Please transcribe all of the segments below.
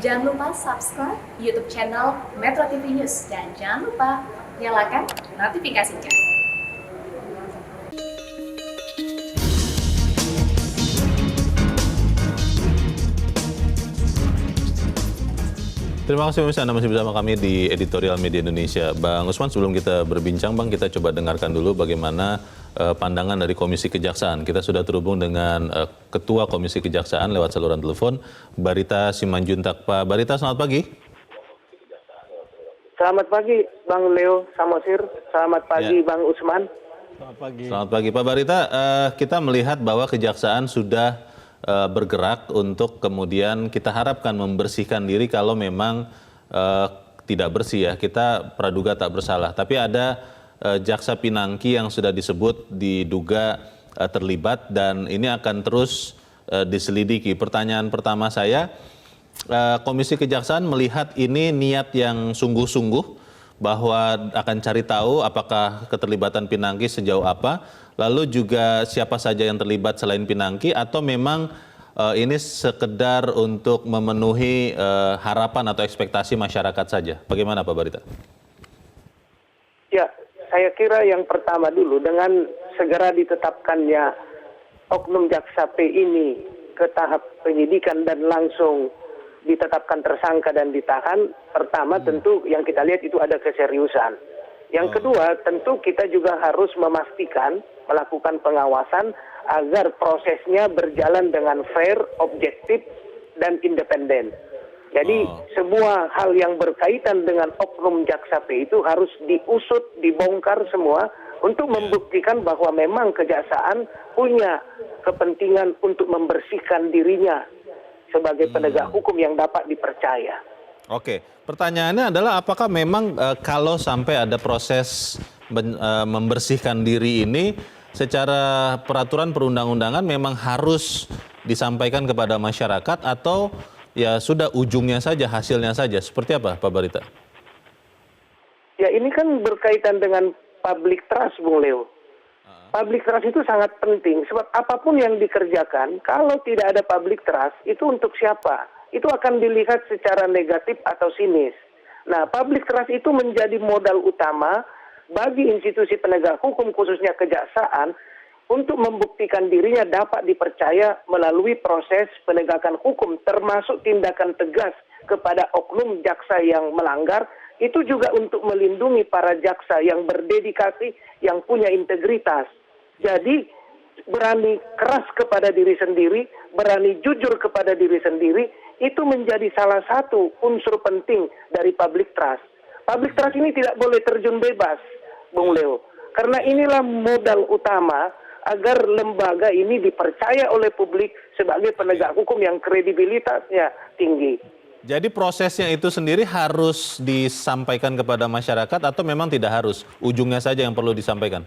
Jangan lupa subscribe YouTube channel Metro TV News dan jangan lupa nyalakan notifikasinya. Terima kasih pemirsa, Anda masih bersama kami di Editorial Media Indonesia. Bang Usman, sebelum kita berbincang, Bang, kita coba dengarkan dulu bagaimana pandangan dari Komisi Kejaksaan. Kita sudah terhubung dengan Ketua Komisi Kejaksaan lewat saluran telepon, Barita Simanjuntak. Pak Barita, selamat pagi. Selamat pagi, Bang Leo Samosir. Selamat pagi, Bang Usman. Selamat pagi. Selamat pagi, Pak Barita. Kita melihat bahwa Kejaksaan sudah bergerak untuk kemudian kita harapkan membersihkan diri kalau memang tidak bersih ya. Kita praduga tak bersalah. Tapi ada Jaksa Pinangki yang sudah disebut diduga terlibat dan ini akan terus diselidiki. Pertanyaan pertama saya, Komisi Kejaksaan melihat ini niat yang sungguh-sungguh bahwa akan cari tahu apakah keterlibatan Pinangki sejauh apa, lalu juga siapa saja yang terlibat selain Pinangki, atau memang ini sekedar untuk memenuhi harapan atau ekspektasi masyarakat saja. Bagaimana Pak Barita? Ya, saya kira yang pertama dulu, dengan segera ditetapkannya Oknum Jaksa P ini ke tahap penyidikan dan langsung ditetapkan tersangka dan ditahan, pertama tentu yang kita lihat itu ada keseriusan. Yang kedua, tentu kita juga harus memastikan, melakukan pengawasan agar prosesnya berjalan dengan fair, objektif, dan independen. Jadi semua hal yang berkaitan dengan Oknum Jaksa P itu harus diusut, dibongkar semua untuk membuktikan bahwa memang Kejaksaan punya kepentingan untuk membersihkan dirinya sebagai penegak hukum yang dapat dipercaya. Oke, pertanyaannya adalah apakah memang kalau sampai ada proses membersihkan diri ini secara peraturan perundang-undangan memang harus disampaikan kepada masyarakat atau ya sudah ujungnya saja, hasilnya saja? Seperti apa Pak Barita? Ya, ini kan berkaitan dengan public trust, Bung Leo. Public trust itu sangat penting, sebab apapun yang dikerjakan, kalau tidak ada public trust, itu untuk siapa? Itu akan dilihat secara negatif atau sinis. Nah, public trust itu menjadi modal utama bagi institusi penegak hukum, khususnya Kejaksaan, untuk membuktikan dirinya dapat dipercaya melalui proses penegakan hukum, termasuk tindakan tegas kepada oknum jaksa yang melanggar, itu juga untuk melindungi para jaksa yang berdedikasi, yang punya integritas. Jadi berani keras kepada diri sendiri, berani jujur kepada diri sendiri, itu menjadi salah satu unsur penting dari public trust. Public trust ini tidak boleh terjun bebas, Bung Leo. Karena inilah modal utama agar lembaga ini dipercaya oleh publik sebagai penegak hukum yang kredibilitasnya tinggi. Jadi prosesnya itu sendiri harus disampaikan kepada masyarakat atau memang tidak harus? Ujungnya saja yang perlu disampaikan?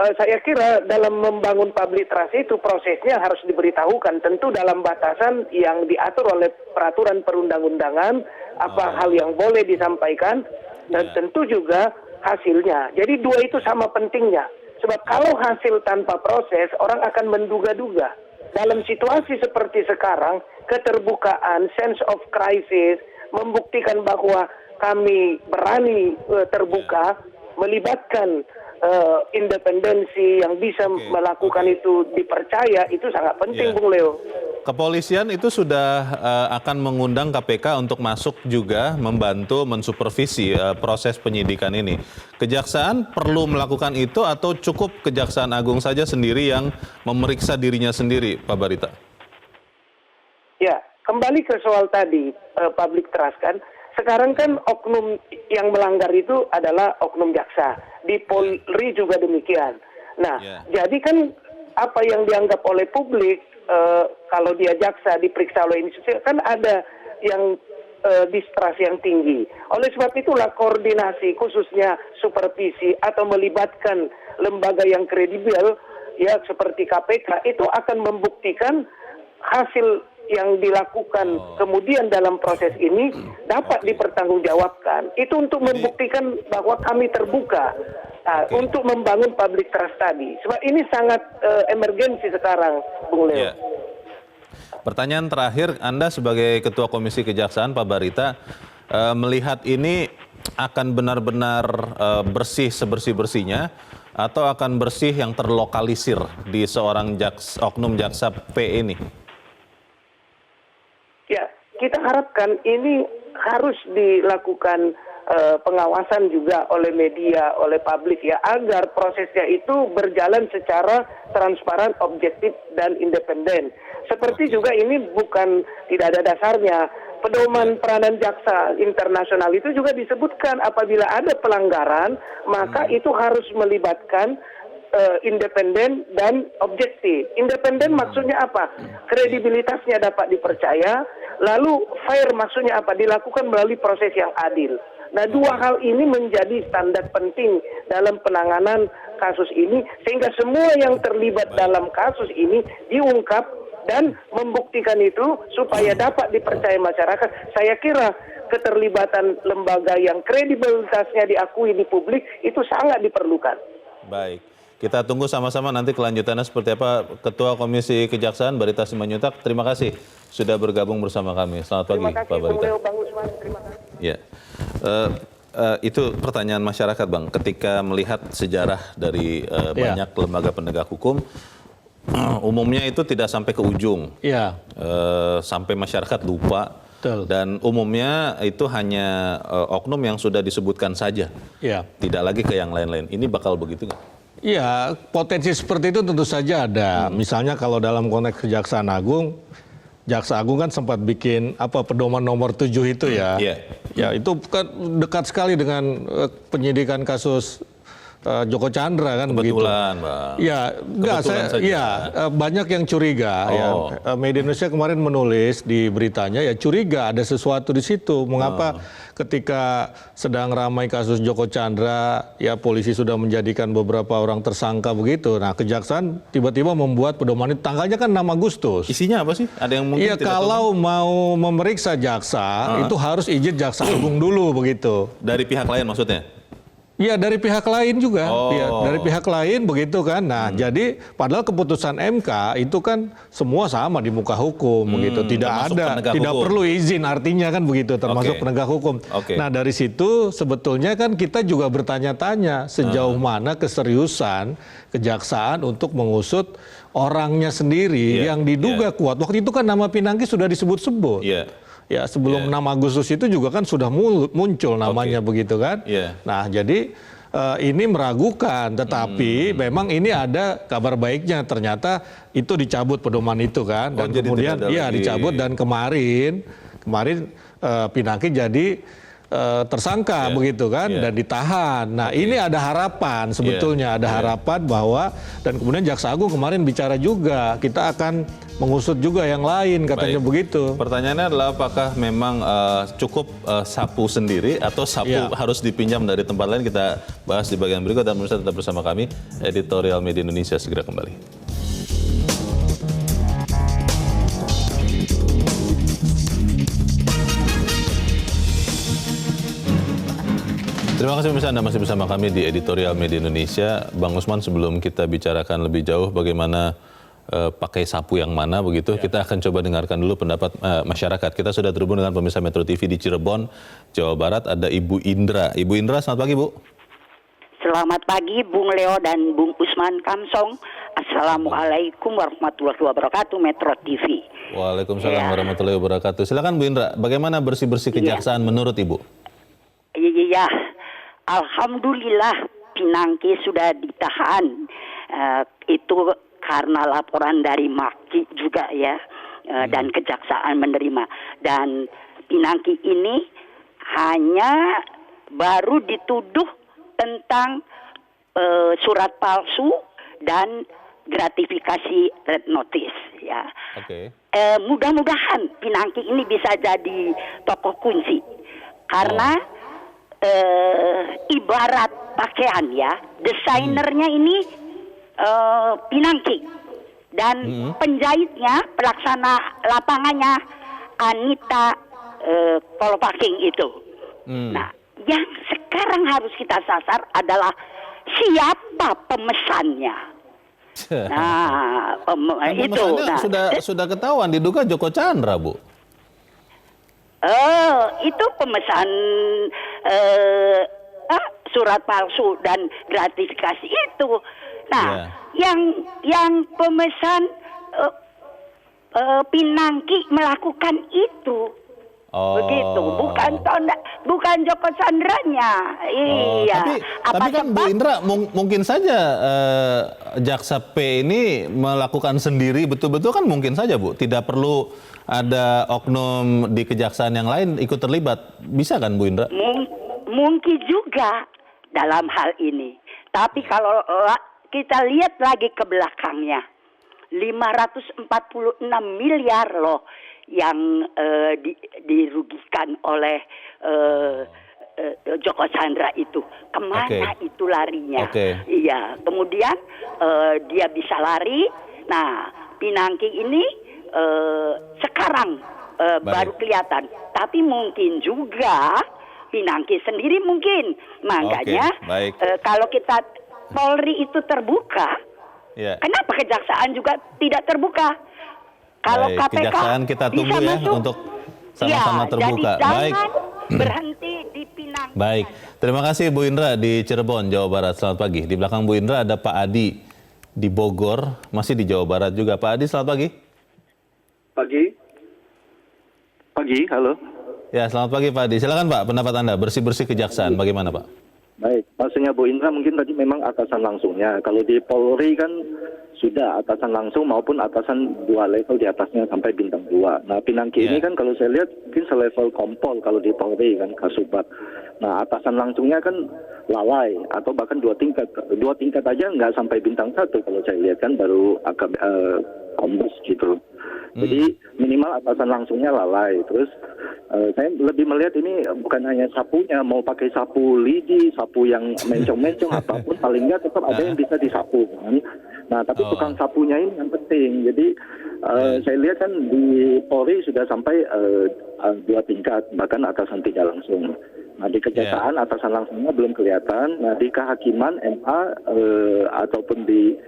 Saya kira dalam membangun public trust itu prosesnya harus diberitahukan, tentu dalam batasan yang diatur oleh peraturan perundang-undangan, apa hal yang boleh disampaikan, dan tentu juga hasilnya. Jadi dua itu sama pentingnya. Sebab kalau hasil tanpa proses, orang akan menduga-duga. Dalam situasi seperti sekarang, keterbukaan, sense of crisis, membuktikan bahwa kami berani terbuka, melibatkan independensi yang bisa melakukan itu dipercaya, itu sangat penting, Bung Leo. Kepolisian itu sudah akan mengundang KPK untuk masuk juga membantu mensupervisi proses penyidikan ini. Kejaksaan perlu melakukan itu atau cukup Kejaksaan Agung saja sendiri yang memeriksa dirinya sendiri, Pak Barita? Ya, kembali ke soal tadi, public trust kan. Sekarang kan oknum yang melanggar itu adalah oknum jaksa. Di Polri juga demikian. Nah, jadi kan apa yang dianggap oleh publik, kalau dia jaksa diperiksa oleh institusi, kan ada yang distrust yang tinggi. Oleh sebab itulah koordinasi, khususnya supervisi atau melibatkan lembaga yang kredibel, ya seperti KPK, itu akan membuktikan hasil yang dilakukan kemudian dalam proses ini dapat dipertanggungjawabkan. Itu untuk membuktikan bahwa kami terbuka untuk membangun public trust tadi. Sebab ini sangat emergensi sekarang, Bung Leo. Pertanyaan terakhir, Anda sebagai Ketua Komisi Kejaksaan, Pak Barita, melihat ini akan benar-benar bersih sebersih-bersihnya atau akan bersih yang terlokalisir di seorang oknum jaksa P ini? Ya, kita harapkan ini harus dilakukan pengawasan juga oleh media, oleh publik ya, agar prosesnya itu berjalan secara transparan, objektif, dan independen. Seperti juga ini bukan tidak ada dasarnya. Pedoman peranan jaksa internasional itu juga disebutkan apabila ada pelanggaran, maka itu harus melibatkan independen dan objektif. Independen maksudnya apa? Kredibilitasnya dapat dipercaya, lalu fair maksudnya apa? Dilakukan melalui proses yang adil. Nah, dua hal ini menjadi standar penting dalam penanganan kasus ini, sehingga semua yang terlibat dalam kasus ini diungkap dan membuktikan itu supaya dapat dipercaya masyarakat. Saya kira keterlibatan lembaga yang kredibilitasnya diakui di publik itu sangat diperlukan. Baik, kita tunggu sama-sama nanti kelanjutannya seperti apa. Ketua Komisi Kejaksaan Barita Simanjuntak, terima kasih sudah bergabung bersama kami. Selamat pagi, Pak Barita. Terima kasih, Bang Usman. Terima kasih. Ya. Itu pertanyaan masyarakat, Bang. Ketika melihat sejarah dari banyak lembaga penegak hukum, umumnya itu tidak sampai ke ujung, sampai masyarakat lupa. Betul. Dan umumnya itu hanya oknum yang sudah disebutkan saja, tidak lagi ke yang lain-lain. Ini bakal begitu nggak? Iya, potensi seperti itu tentu saja ada. Misalnya kalau dalam konteks Kejaksaan Agung, Jaksa Agung kan sempat bikin pedoman nomor 7 itu ya. Ya itu kan dekat sekali dengan penyidikan kasus Joko Chandra kan begitu. Kebetulan, Bang. Ya, banyak yang curiga. Ya. Media Indonesia kemarin menulis di beritanya ya curiga ada sesuatu di situ. Mengapa ketika sedang ramai kasus Joko Chandra, ya polisi sudah menjadikan beberapa orang tersangka begitu. Nah, Kejaksaan tiba-tiba membuat pedoman itu, tanggalnya kan 6 Agustus. Isinya apa sih? Ada yang mungkin tidak kalau mau memeriksa jaksa itu harus izin Jaksa Agung dulu begitu. Dari pihak lain maksudnya? Iya, dari pihak lain juga. Ya, dari pihak lain begitu kan. Nah, jadi padahal keputusan MK itu kan semua sama di muka hukum begitu. Tidak perlu izin artinya kan begitu, termasuk penegak hukum. Nah, dari situ sebetulnya kan kita juga bertanya-tanya sejauh mana keseriusan kejaksaan untuk mengusut orangnya sendiri yang diduga kuat. Waktu itu kan nama Pinangki sudah disebut-sebut. Ya, sebelum 6 Agustus itu juga kan sudah muncul namanya begitu kan. Nah, jadi ini meragukan, tetapi memang ini ada kabar baiknya, ternyata itu dicabut pedoman itu kan, dan kemudian dicabut, dan kemarin Pinangki jadi tersangka begitu kan, dan ditahan. Nah, ini ada harapan sebetulnya, ada harapan bahwa, dan kemudian Jaksa Agung kemarin bicara juga, kita akan mengusut juga yang lain katanya begitu. Pertanyaannya adalah apakah memang cukup sapu sendiri atau sapu harus dipinjam dari tempat lain? Kita bahas di bagian berikut, dan pemirsa tetap bersama kami. Editorial Media Indonesia segera kembali. Terima kasih pemirsa, Anda masih bersama kami di Editorial Media Indonesia. Bang Usman, sebelum kita bicarakan lebih jauh bagaimana pakai sapu yang mana begitu, kita akan coba dengarkan dulu pendapat masyarakat. Kita sudah terhubung dengan pemirsa Metro TV di Cirebon, Jawa Barat. Ada Ibu Indra. Ibu Indra, selamat pagi, Bu. Selamat pagi, Bung Leo dan Bung Usman Kamsong. Assalamualaikum warahmatullahi wabarakatuh, Metro TV. Waalaikumsalam warahmatullahi wabarakatuh. Silakan Bu Indra, bagaimana bersih-bersih kejaksaan menurut Ibu? Iya, alhamdulillah Pinangki sudah ditahan. Itu karena laporan dari Maki juga ya, dan Kejaksaan menerima. Dan Pinangki ini hanya baru dituduh tentang surat palsu dan gratifikasi red notice ya. Mudah-mudahan Pinangki ini bisa jadi tokoh kunci, karena ibarat pakaian ya, desainernya ini Pinangki, dan penjahitnya, pelaksana lapangannya Anita Kolopaking itu. Nah, yang sekarang harus kita sasar adalah siapa pemesannya. Nah, itu. Pemesannya sudah ketahuan, diduga Joko Chandra, Bu. Itu pemesan surat palsu dan gratifikasi itu. Nah, yang pemesan Pinangki melakukan itu. Begitu, bukan Joko Chandranya. Iya. Tapi kan Bu Indra mungkin saja Jaksa P ini melakukan sendiri betul-betul kan mungkin saja, Bu. Tidak perlu ada oknum di kejaksaan yang lain ikut terlibat. Bisa kan, Bu Indra? Mungkin juga dalam hal ini. Tapi kalau kita lihat lagi ke belakangnya, 546 miliar loh yang dirugikan oleh Joko Chandra itu. Kemana itu larinya? Iya, kemudian dia bisa lari. Nah, Pinangki ini sekarang baru kelihatan. Tapi mungkin juga Pinangki sendiri mungkin. Makanya kalau kita Polri itu terbuka, kenapa kejaksaan juga tidak terbuka? Kalau KPK kejaksaan kita tunggu ya masuk, untuk sama-sama terbuka. Jadi jangan berhenti di Pinangki. Baik, terima kasih Bu Indra di Cirebon, Jawa Barat. Selamat pagi. Di belakang Bu Indra ada Pak Adi di Bogor, masih di Jawa Barat juga. Pak Adi, selamat pagi. Pagi, halo. Ya, selamat pagi Pak Adi. Silakan Pak, pendapat Anda bersih-bersih kejaksaan bagaimana Pak? Baik, maksudnya Bu Indra mungkin tadi memang atasan langsungnya. Kalau di Polri kan sudah atasan langsung maupun atasan 2 level di atasnya sampai bintang 2. Nah, Pinangki ini kan kalau saya lihat mungkin selevel kompol kalau di Polri kan, Kasubag. Nah, atasan langsungnya kan lalai atau bahkan 2 tingkat. 2 tingkat aja nggak sampai bintang 1 kalau saya lihat kan baru kombes gitu. Jadi minimal atasan langsungnya lalai. Terus saya lebih melihat ini bukan hanya sapunya, mau pakai sapu lidi, sapu yang mencong-mencong apapun, paling nggak tetap ada yang bisa disapu kan. Nah, tapi tukang sapunya ini yang penting. Jadi saya lihat kan di Polri sudah sampai 2 tingkat, bahkan atasan 3 langsung. Nah, di kejaksaan atasan langsungnya belum kelihatan. Nah, di kehakiman MA ataupun di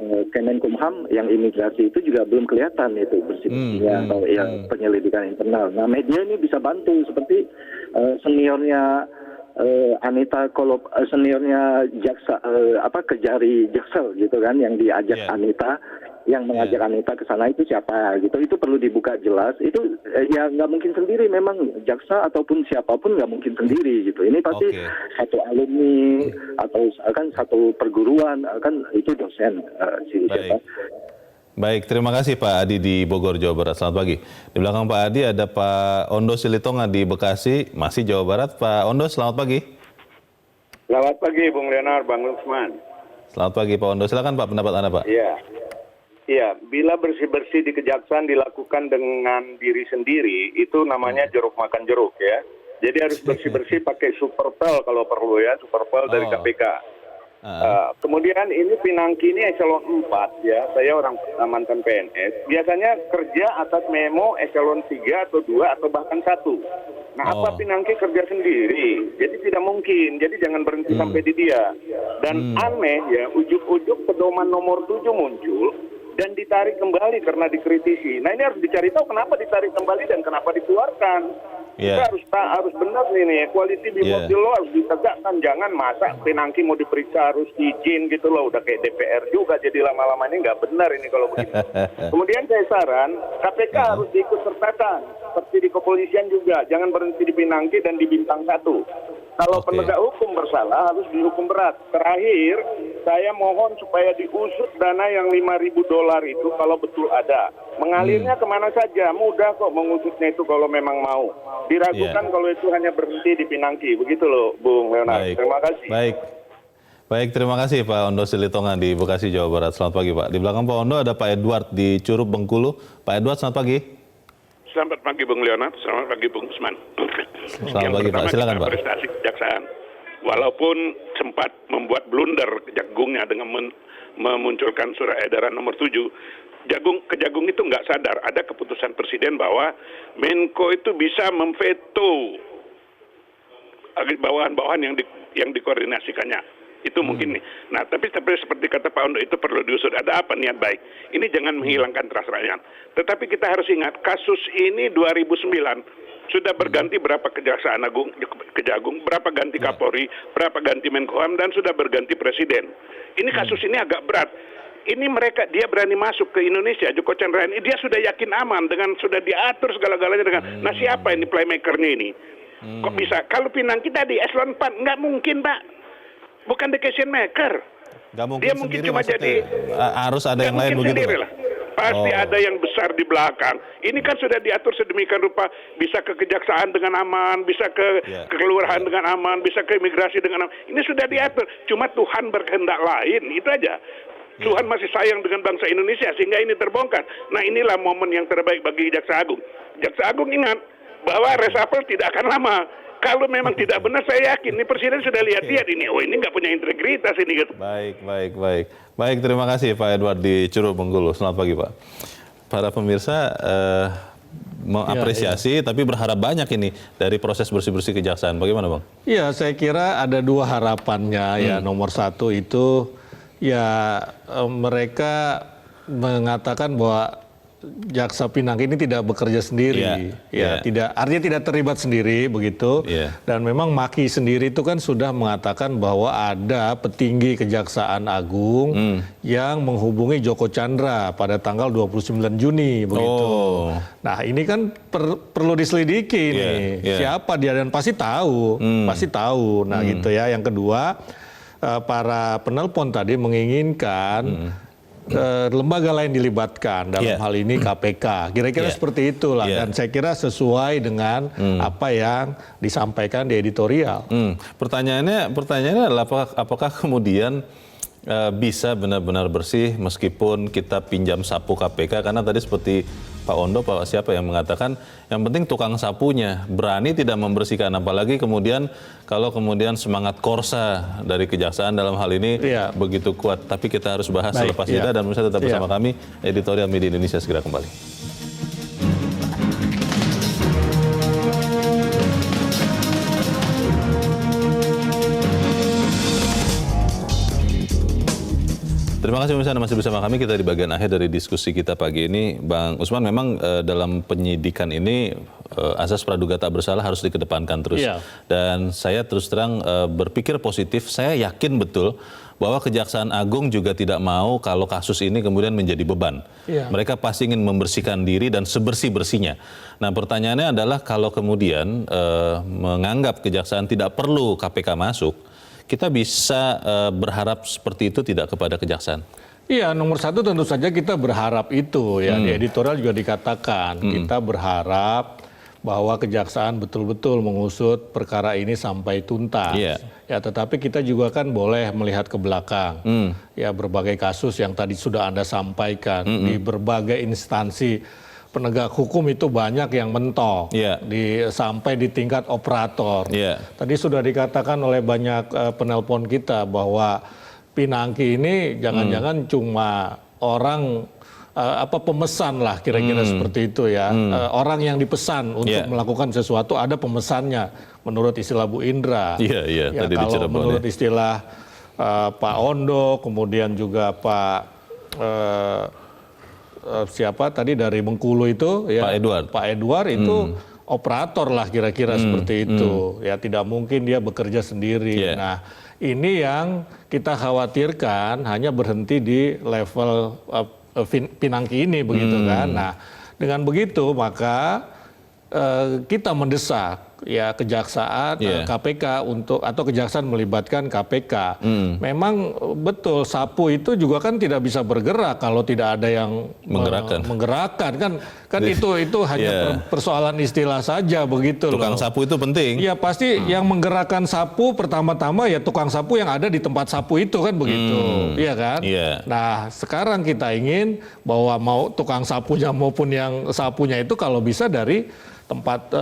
Kemenkumham yang imigrasi itu juga belum kelihatan itu bersih-bersihnya atau yang penyelidikan internal. Nah, media ini bisa bantu seperti seniornya Anita seniornya jaksa Kejari Jaksel gitu kan yang diajak Anita, yang mengajak Anita ke sana itu siapa gitu. Itu perlu dibuka jelas. Itu ya nggak mungkin sendiri, memang jaksa ataupun siapapun nggak mungkin sendiri gitu. Ini pasti satu alumni atau kan satu perguruan kan itu dosen siapa. Baik, terima kasih Pak Adi di Bogor, Jawa Barat. Selamat pagi. Di belakang Pak Adi ada Pak Ondo Silitonga di Bekasi, masih Jawa Barat. Pak Ondo, selamat pagi. Selamat pagi, Bung Leonard, Bang Usman. Selamat pagi Pak Ondo. Silakan Pak, pendapat Anda Pak. Iya, bila bersih-bersih di kejaksaan dilakukan dengan diri sendiri, itu namanya jeruk makan jeruk ya. Jadi harus bersih-bersih pakai superpel kalau perlu ya, superpel dari KPK. Kemudian ini Pinangki ini eselon 4 ya, saya orang mantan PNS. Biasanya kerja atas memo eselon 3 atau 2 atau bahkan 1. Nah, apa Pinangki kerja sendiri? Jadi tidak mungkin, jadi jangan berhenti sampai di dia. Dan aneh ya, ujuk-ujuk pedoman nomor 7 muncul dan ditarik kembali karena dikritisi. Nah, ini harus dicari tahu kenapa ditarik kembali dan kenapa dikeluarkan. Kita harus benar nih, quality before the law harus ditegakkan. Jangan masa Pinangki mau diperiksa harus izin gitu loh, udah kayak DPR juga, jadi lama-lama ini nggak benar ini kalau begini. Kemudian saya saran, KPK harus diikut sertakan, seperti di kepolisian juga, jangan berhenti di Pinangki dan di bintang 1. Kalau penegak hukum bersalah harus dihukum berat. Terakhir, saya mohon supaya diusut dana yang $5.000 itu kalau betul ada. Mengalirnya kemana saja, mudah kok mengusutnya itu kalau memang mau. Diragukan kalau itu hanya berhenti di Pinangki. Begitu loh, Bung Leonard. Terima kasih. Baik, terima kasih Pak Ondo Silitonga di Bekasi, Jawa Barat. Selamat pagi Pak. Di belakang Pak Ondo ada Pak Edward di Curup, Bengkulu. Pak Edward, selamat pagi. Selamat pagi Bung Leonard, selamat pagi Bung Usman. Selamat pagi Pak, silakan Pak. Prestasi kejaksaan. Walaupun sempat membuat blunder Kejagungnya dengan memunculkan surat edaran nomor 7, Kejagung itu nggak sadar ada keputusan Presiden bahwa Menko itu bisa memveto bawahan-bawahan yang dikoordinasikannya. Itu mungkin nih. Nah, tapi seperti kata Pak Ondo, itu perlu diusut. Ada apa niat baik? Ini jangan menghilangkan trust rakyat. Tetapi kita harus ingat, kasus ini 2009 sudah berganti berapa Kejaksaan Agung, Kejagung, berapa ganti Kapolri, berapa ganti Menkumham, dan sudah berganti Presiden. Ini kasus ini agak berat. Ini dia berani masuk ke Indonesia, Joko Chandra ini, dia sudah yakin aman, sudah diatur segala-galanya dengan, nah siapa ini playmakernya ini? Kok bisa? Kalau Pinangki tadi eselon 4, nggak mungkin, Pak. Bukan decision maker. Nggak mungkin dia mungkin cuma jadi harus ada yang lain begitu, Pak? Pasti ada yang besar di belakang. Ini kan sudah diatur sedemikian rupa, bisa ke kejaksaan dengan aman, bisa ke kelurahan dengan aman, bisa ke imigrasi dengan aman. Ini sudah diatur. Cuma Tuhan berkehendak lain, itu aja. Tuhan masih sayang dengan bangsa Indonesia sehingga ini terbongkar. Nah, inilah momen yang terbaik bagi Jaksa Agung. Jaksa Agung ingat bahwa reshuffle tidak akan lama. Kalau memang tidak benar, saya yakin ini Presiden sudah lihat-lihat ini. Oh, ini nggak punya integritas ini gitu. Baik, terima kasih Pak Edward di Curug Bengkulu. Selamat pagi, Pak. Para pemirsa mengapresiasi, tapi berharap banyak ini dari proses bersih-bersih kejaksaan. Bagaimana, Bang? Iya, saya kira ada dua harapannya. Ya, nomor satu itu ya mereka mengatakan bahwa Jaksa Pinangki ini tidak bekerja sendiri, artinya tidak terlibat sendiri begitu. Dan memang Maki sendiri itu kan sudah mengatakan bahwa ada petinggi Kejaksaan Agung yang menghubungi Joko Chandra pada tanggal 29 Juni begitu. Nah, ini kan perlu diselidiki nih, siapa dia, dan pasti tahu, Nah, gitu ya. Yang kedua, para penelpon tadi menginginkan lembaga lain dilibatkan, dalam hal ini KPK. Kira-kira seperti itulah, dan saya kira sesuai dengan apa yang disampaikan di editorial. Pertanyaannya adalah apakah kemudian bisa benar-benar bersih meskipun kita pinjam sapu KPK, karena tadi seperti Pak Ondo, Pak siapa yang mengatakan yang penting tukang sapunya berani tidak membersihkan, apalagi kemudian kalau kemudian semangat korsa dari kejaksaan dalam hal ini begitu kuat. Tapi kita harus bahas selepas jeda, dan pemirsa tetap bersama kami. Editorial Media Indonesia segera kembali. Terima kasih pemirsa, masih bersama kami. Kita di bagian akhir dari diskusi kita pagi ini. Bang Usman, memang dalam penyidikan ini asas praduga tak bersalah harus dikedepankan terus. Dan saya terus terang berpikir positif, saya yakin betul bahwa Kejaksaan Agung juga tidak mau kalau kasus ini kemudian menjadi beban. Mereka pasti ingin membersihkan diri dan sebersih-bersihnya. Nah, pertanyaannya adalah kalau kemudian menganggap Kejaksaan tidak perlu KPK masuk, kita bisa berharap seperti itu tidak kepada kejaksaan? Iya, nomor satu tentu saja kita berharap itu ya. Di editorial juga dikatakan kita berharap bahwa kejaksaan betul-betul mengusut perkara ini sampai tuntas. Ya, tetapi kita juga kan boleh melihat ke belakang. Ya, berbagai kasus yang tadi sudah Anda sampaikan di berbagai instansi penegak hukum itu banyak yang mentok, sampai di tingkat operator. Tadi sudah dikatakan oleh banyak penelpon kita bahwa Pinangki ini jangan-jangan cuma orang pemesan lah, kira-kira seperti itu ya. Orang yang dipesan untuk melakukan sesuatu, ada pemesannya menurut istilah Bu Indra. Tadi kalau menurut istilah Pak Ondo, kemudian juga Pak siapa tadi dari Bengkulu itu ya, Pak Edward itu operator lah kira-kira seperti itu. Ya, tidak mungkin dia bekerja sendiri. Nah, ini yang kita khawatirkan hanya berhenti di level Pinangki ini begitu kan. Nah, dengan begitu maka kita mendesak ya kejaksaan, KPK atau kejaksaan melibatkan KPK. Memang betul sapu itu juga kan tidak bisa bergerak kalau tidak ada yang menggerakkan kan itu hanya persoalan istilah saja begitu. Tukang sapu itu penting. Ya pasti yang menggerakkan sapu pertama-tama ya tukang sapu yang ada di tempat sapu itu kan begitu. Iya kan? Nah, sekarang kita ingin bahwa mau tukang sapunya maupun yang sapunya itu kalau bisa dari tempat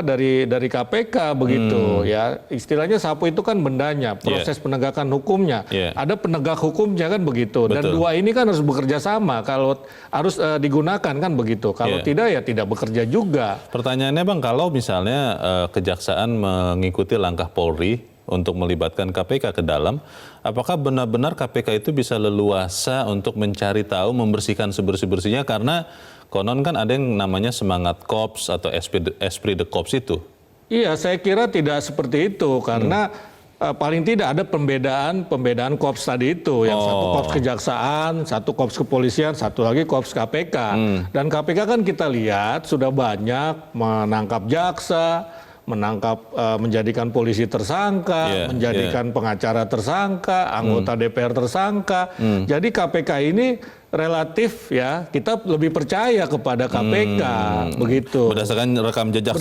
dari KPK begitu ya, istilahnya sapu itu kan bendanya, proses penegakan hukumnya, ada penegak hukumnya kan begitu, dan dua ini kan harus bekerja sama kalau harus digunakan kan begitu, kalau tidak ya tidak bekerja juga. Pertanyaannya Bang, kalau misalnya kejaksaan mengikuti langkah Polri untuk melibatkan KPK ke dalam, apakah benar-benar KPK itu bisa leluasa untuk mencari tahu, membersihkan sebersih-bersihnya, karena konon kan ada yang namanya semangat Korps atau esprit de Korps itu. Iya, saya kira tidak seperti itu, karena paling tidak ada pembedaan korps tadi itu, yang satu korps kejaksaan, satu korps kepolisian, satu lagi korps KPK. Dan KPK kan kita lihat sudah banyak menangkap jaksa, menjadikan polisi tersangka, menjadikan pengacara tersangka, anggota DPR tersangka. Jadi KPK ini relatif ya, kita lebih percaya kepada KPK begitu. Berdasarkan rekam jejak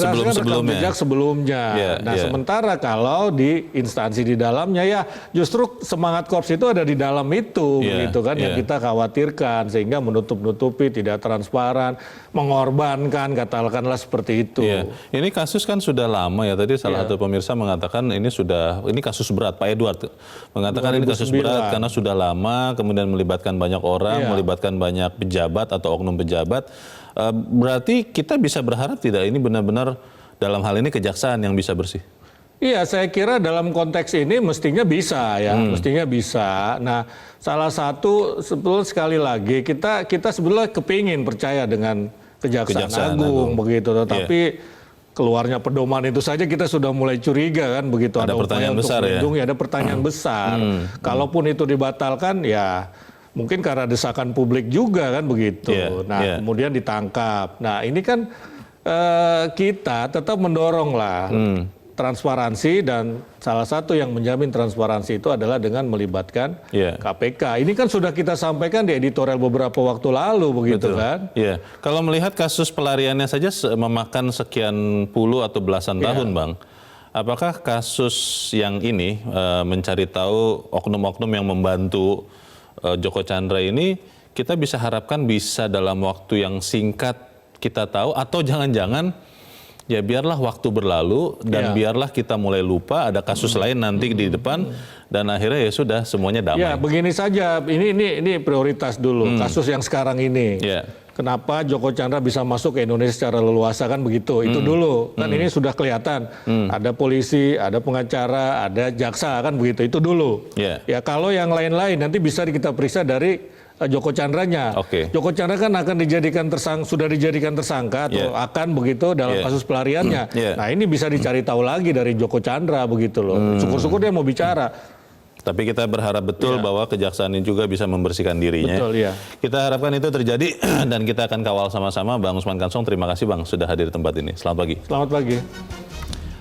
sebelumnya. Sementara kalau di instansi di dalamnya ya justru semangat korps itu ada di dalam itu, begitu kan, yang kita khawatirkan, sehingga menutup-nutupi, tidak transparan, mengorbankan, katakanlah seperti itu. Ini kasus kan sudah lama ya, tadi salah satu pemirsa mengatakan ini kasus berat, Pak Edward mengatakan 2009. Ini kasus berat karena sudah lama, kemudian melibatkan banyak orang, melibatkan banyak pejabat atau oknum pejabat. Berarti kita bisa berharap tidak ini benar-benar dalam hal ini kejaksaan yang bisa bersih? Iya, saya kira dalam konteks ini mestinya bisa ya, mestinya bisa. Nah, salah satu sebetulnya sekali lagi kita sebetulnya kepingin percaya dengan Kejaksaan Agung begitu, tetapi keluarnya pedoman itu saja kita sudah mulai curiga kan, begitu ada pertanyaan besar ada pertanyaan besar. Kalaupun itu dibatalkan ya mungkin karena desakan publik juga kan begitu. Kemudian ditangkap. Nah, ini kan kita tetap mendorong lah transparansi, dan salah satu yang menjamin transparansi itu adalah dengan melibatkan KPK. Ini kan sudah kita sampaikan di editorial beberapa waktu lalu begitu. Betul. Kan? Kalau melihat kasus pelariannya saja memakan sekian puluh atau belasan tahun, Bang. Apakah kasus yang ini mencari tahu oknum-oknum yang membantu Joko Chandra ini kita bisa harapkan bisa dalam waktu yang singkat kita tahu, atau jangan-jangan ya biarlah waktu berlalu dan biarlah kita mulai lupa, ada kasus lain nanti di depan dan akhirnya ya sudah semuanya damai. Ya begini saja, ini prioritas dulu kasus yang sekarang ini. Kenapa Joko Chandra bisa masuk ke Indonesia secara leluasa kan begitu, itu dulu kan ini sudah kelihatan. Ada polisi, ada pengacara, ada jaksa kan begitu, itu dulu. Ya kalau yang lain-lain nanti bisa kita periksa dari Joko Chandranya. Joko Chandra kan akan sudah dijadikan tersangka atau akan begitu dalam kasus pelariannya. Nah ini bisa dicari tahu lagi dari Joko Chandra begitu loh. Syukur-syukur dia mau bicara. Tapi kita berharap betul bahwa kejaksaan ini juga bisa membersihkan dirinya. Betul, kita harapkan itu terjadi dan kita akan kawal sama-sama. Bang Usman Kansong, terima kasih Bang sudah hadir di tempat ini. Selamat pagi. Selamat pagi.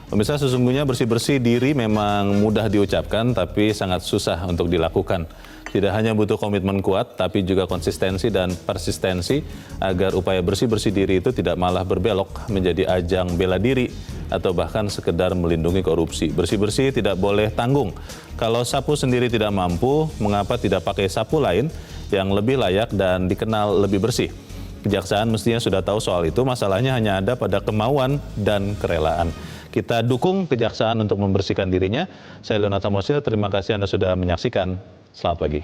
Pemirsa, sesungguhnya bersih-bersih diri memang mudah diucapkan tapi sangat susah untuk dilakukan. Tidak hanya butuh komitmen kuat, tapi juga konsistensi dan persistensi agar upaya bersih-bersih diri itu tidak malah berbelok menjadi ajang bela diri atau bahkan sekedar melindungi korupsi. Bersih-bersih tidak boleh tanggung. Kalau sapu sendiri tidak mampu, mengapa tidak pakai sapu lain yang lebih layak dan dikenal lebih bersih? Kejaksaan mestinya sudah tahu soal itu, masalahnya hanya ada pada kemauan dan kerelaan. Kita dukung kejaksaan untuk membersihkan dirinya. Saya Leonard Samosil, terima kasih Anda sudah menyaksikan. Selamat pagi.